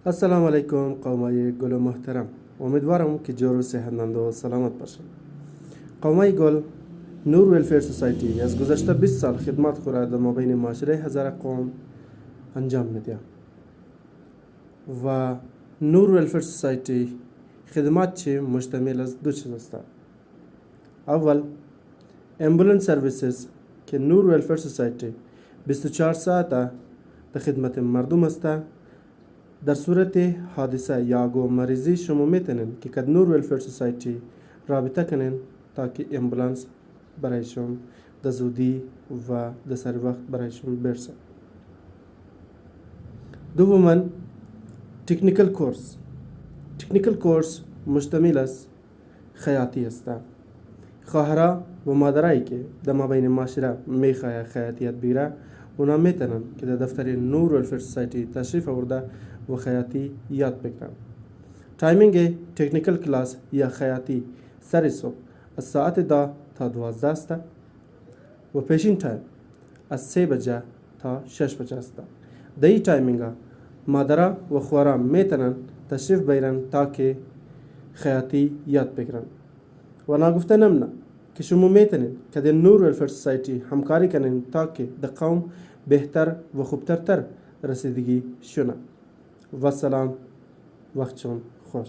السلام علیکم قومای گل محترم، امیدوارم که جور و صحتمند و سلامت باشید. قومای گل نور ویلفیر سوسایتی از گذشته 20 سال خدمات خورا در مابین معاشره هزار قوم انجام میده و نور ویلفیر سوسایتی خدمات چه مشتمل از دو چیز است. اول امبولانس سرویسز که نور ویلفیر سوسایتی 24 ساعت در خدمت مردم است. در صورت حادثه یا گو مریضی شما میتونین که کد نور ویلفیر سوسایتی رابطه کنین تا که امبولانس برایشون در زودی و در سر وقت برایشون برسه. دوما تکنیکل کورس مشتمل است خیاطی است. خواهرها و مادرایی که در مابین معاشره میخواه خیاطیت بیره اونا میتونن که در دفتر نور ویلفیر سوسایتی تشریف آورده و خیاطی یاد بگیرن. تایمینگ تکنیکل کلاس یا خیاطی سر صبح از ساعت 10 تا 12 است و پیشین تایم از 3 بجه تا 6 بجه است. در این تایمینگ مادرها و خوارا میتونن تشریف بیارن تا که خیاطی یاد بگیرن. و ناگفته نمونه که شما میتونین که در نور ویلفیر سوسایتی همکاری کنین تا که در قوم بهتر و خوبتر رسیدگی شونه. و سلام، وقتشون خوش.